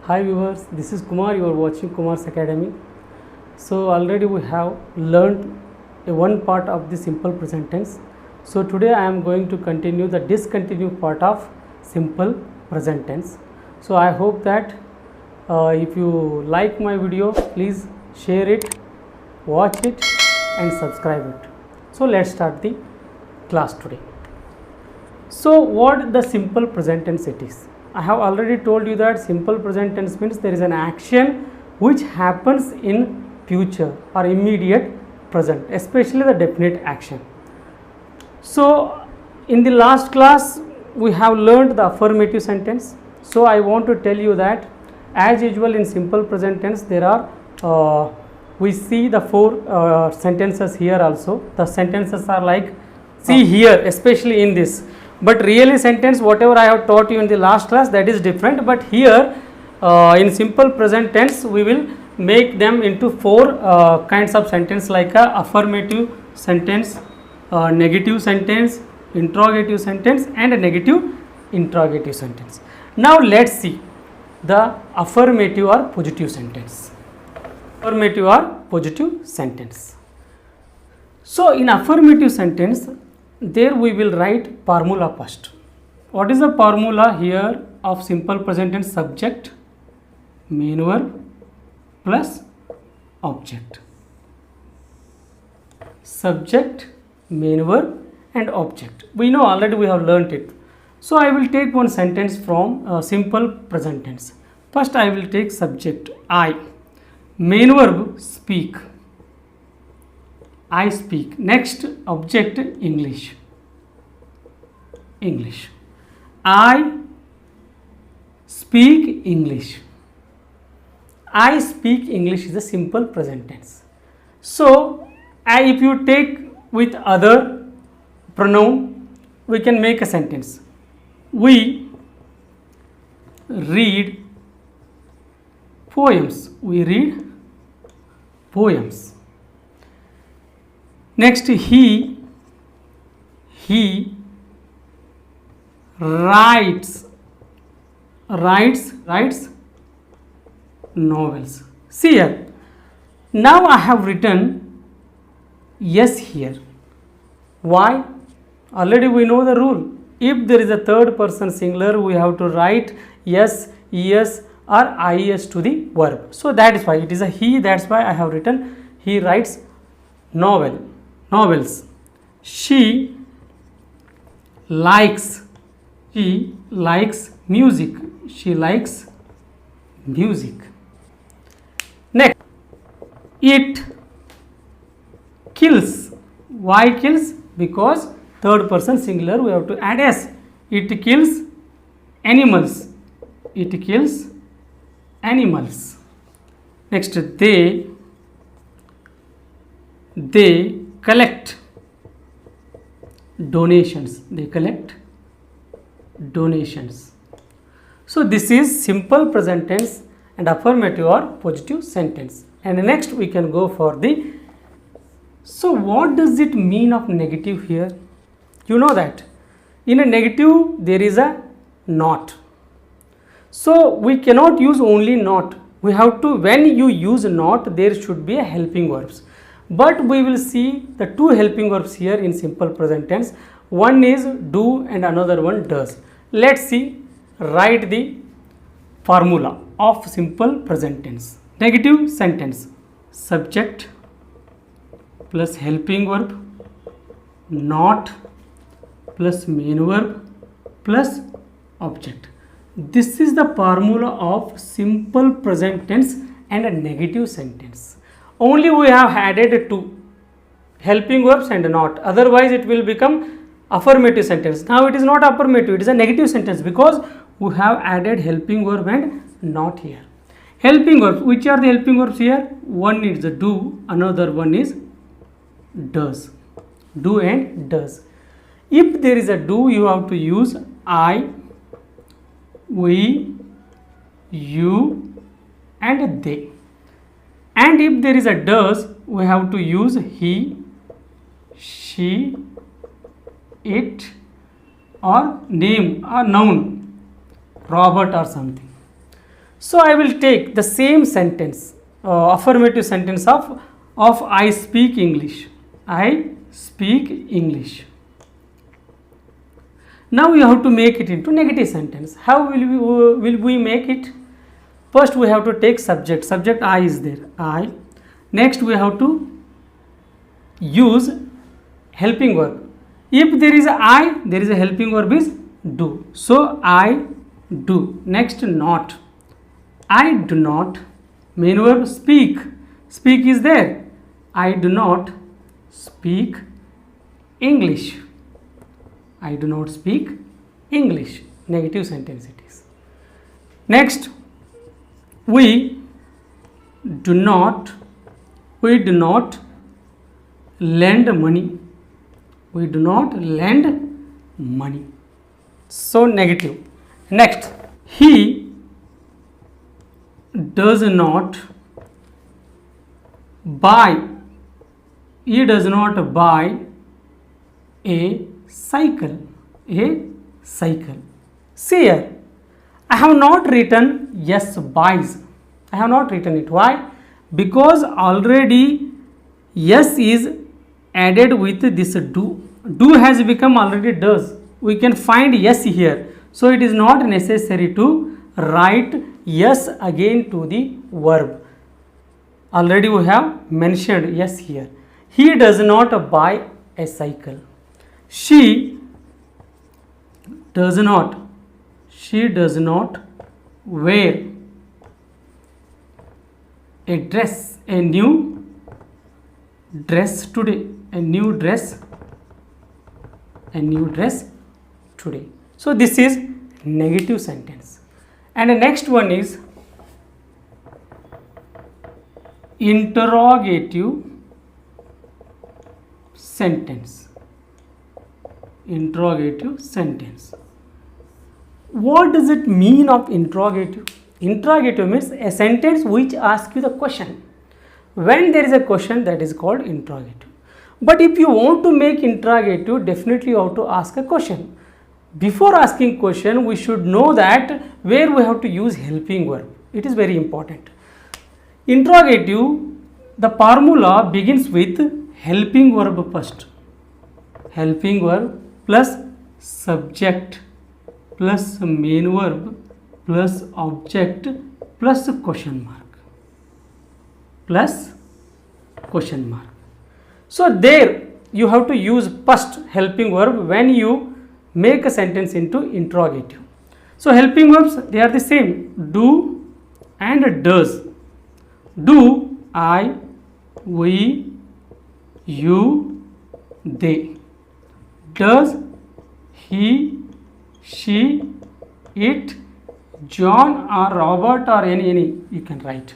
Hi viewers, this is Kumar. You are watching Kumar's Academy. So already we have learned one part of the simple present tense. So today I am going to continue the discontinued part of simple present tense. So I hope that if you like my video, please share it, watch it and subscribe it. So let's start the class today. So what the simple present tense it is? I have already told you that simple present tense means there is an action which happens in future or immediate present, especially the definite action. So in the last class we have learned the affirmative sentence. So I want to tell you that as usual in simple present tense there are we see the four sentences here also. The sentences are like see here, especially in this. But really sentence whatever I have taught you in the last class, that is different, but here in simple present tense we will make them into four kinds of sentence, like a affirmative sentence, negative sentence, interrogative sentence and a negative interrogative sentence. Now let's see the affirmative or positive sentence. Affirmative or positive sentence. So in affirmative sentence, there we will write formula first. What is the formula here of simple present tense? Subject, main verb plus object. Subject, main verb and object. We know already, we have learnt it. So I will take one sentence from simple present tense. First I will take subject I, main verb speak, I speak. Next object English, English. I speak English. I speak English is a simple present tense. So if you take with other pronoun, we can make a sentence. We read poems. We read poems. Next he writes novels. See here, now I have written yes here. Why? Already we know the rule. If there is a third person singular, we have to write yes, es or ies to the verb. So that is why it is a he. That's why I have written he writes novels. She likes music. She likes music. Next, it kills. Why kills? Because third person singular, we have to add s. It kills animals. It kills animals. Next, they collect donations. They collect donations. So this is simple present tense and affirmative or positive sentence. And next we can go for the, so what does it mean of negative here? You know that in a negative there is a not. So we cannot use only not. We have to, when you use not, there should be a helping verbs. But we will see the two helping verbs here in simple present tense. One is do and another one does. Let's see, write the formula of simple present tense. Negative sentence, subject plus helping verb, not plus main verb plus object. This is the formula of simple present tense and a negative sentence. Only we have added two helping verbs and not, otherwise it will become affirmative sentence. Now it is not affirmative, it is a negative sentence because we have added helping verb and not here. Helping verbs, which are the helping verbs here? One is the do, another one is does. Do and does. If there is a do, you have to use I, we, you and they. And if there is a does, we have to use he, she, it or name or noun, Robert or something. So I will take the same sentence, affirmative sentence of I speak English. I speak English. Now we have to make it into negative sentence. How will we make it? First we have to take subject. Subject I is there. I. Next we have to use helping verb. If there is a I, there is a helping verb is do. So I do. Next not. I do not. Main verb speak. Speak is there. I do not speak English. I do not speak English. Negative sentence it is. Next, we do not lend money. We do not lend money. So negative. Next, he does not buy. He does not buy a cycle. A cycle. See here, I have not written yes buys. I have not written it. Why? Because already yes is added with this do. Do has become already does. We can find yes here. So it is not necessary to write yes again to the verb. Already we have mentioned yes here. He does not buy a cycle. She does not wear a dress, a new dress today. A new dress today. So this is negative sentence. And the next one is interrogative sentence. Interrogative sentence. What does it mean of interrogative? Interrogative means a sentence which asks you the question. When there is a question, that is called interrogative. But if you want to make interrogative, definitely you have to ask a question. Before asking question, we should know that where we have to use helping verb. It is very important. Interrogative, the formula begins with helping verb first. Helping verb plus subject plus main verb plus object plus question mark. Plus question mark. So there you have to use first helping verb when you make a sentence into interrogative. So helping verbs, they are the same. Do and does. Do, I, we, you, they. Does, he, she, it, John or Robert or any you can write.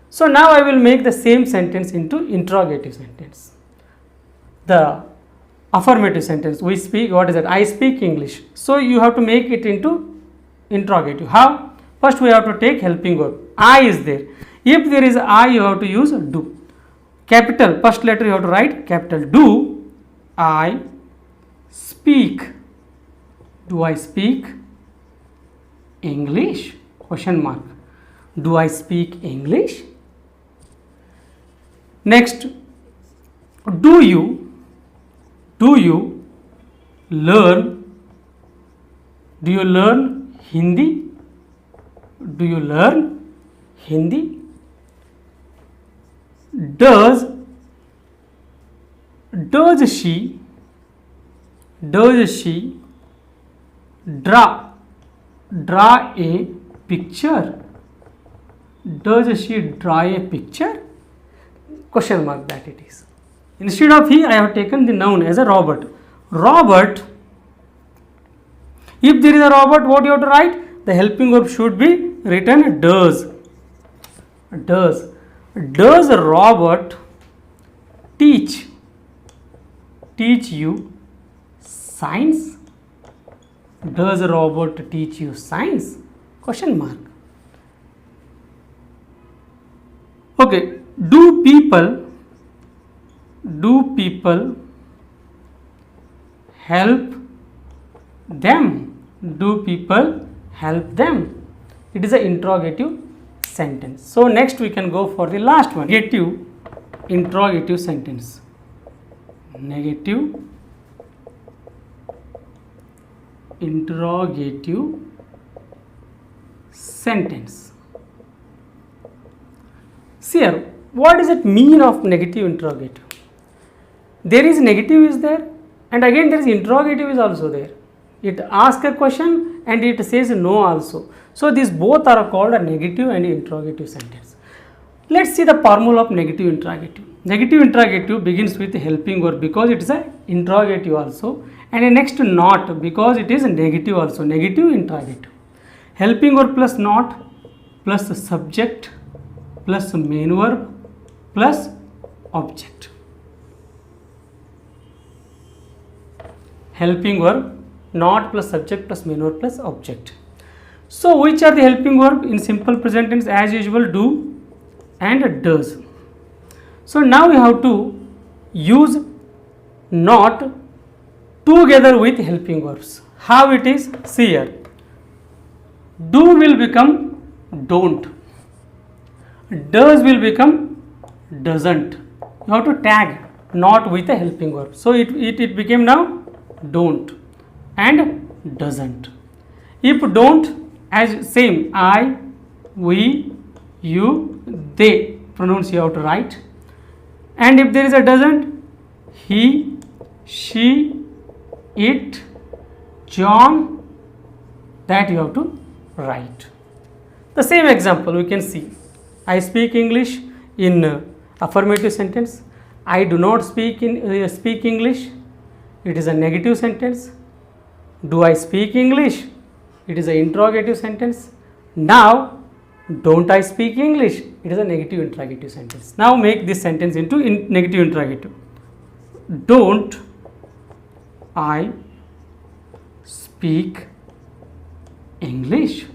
So now I will make the same sentence into interrogative sentence. The affirmative sentence, we speak, what is that? I speak English. So you have to make it into interrogative. How? First we have to take helping verb. I is there. If there is I, you have to use do. Capital, first letter you have to write capital. Do I speak? Do I speak English? Question mark. Do I speak English? Next, do you learn Hindi? Do you learn Hindi? Does she draw a picture? Does she draw a picture? Question mark that it is. Instead of he, I have taken the noun as a Robert. Robert, if there is a Robert, what you have to write? The helping verb should be written does. Does Robert teach you science? Does Robert teach you science? Question mark. Okay, do people help them? Do people help them? it is an interrogative sentence. So next we can go for the last one, negative interrogative sentence. Negative interrogative sentence. See here, what does it mean of negative interrogative? There is negative is there, and again there is interrogative is also there. It asks a question and it says no also. So these both are called a negative and interrogative sentence. Let's see the formula of negative interrogative. Negative interrogative begins with helping verb because it is a interrogative also, and a next not because it is negative also, negative interrogative. Helping verb plus not plus the subject plus main verb plus object. Helping verb, not plus subject plus main verb plus object. So which are the helping verb? In simple present tense as usual do and does. So now we have to use not together with helping verbs. How it is? See here. Do will become don't. Does will become doesn't. You have to tag not with a helping verb. So it became now don't and doesn't. If don't, as same I, we, you, they pronounce you have to write. And if there is a doesn't, he, she, it, John, that you have to write. The same example we can see. I speak English in affirmative sentence. I do not speak English. It is a negative sentence. Do I speak English? It is an interrogative sentence. Now, don't I speak English? It is a negative interrogative sentence. Now make this sentence into negative interrogative. Don't I speak English?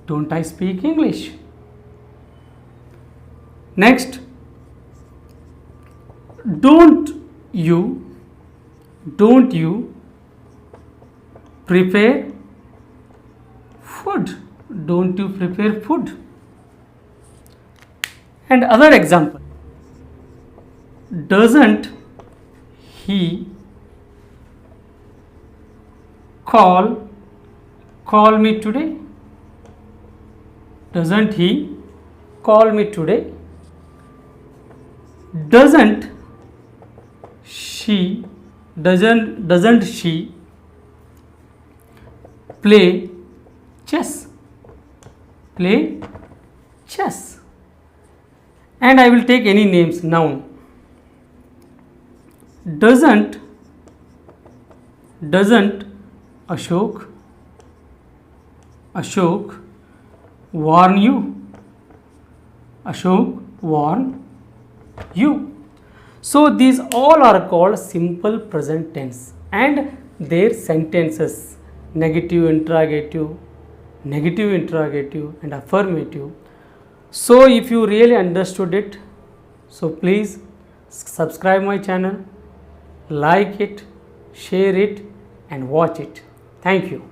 Don't I speak English? Next, don't you prepare food? Don't you prepare food? And other example, doesn't he call me today? Doesn't he call me today? Doesn't she play chess? Play chess. And I will take any names, noun. Doesn't Ashok warn you? Ashok warn you. So these all are called simple present tense and their sentences, negative interrogative and affirmative. So if you really understood it, so please subscribe my channel, like it, share it and watch it. Thank you.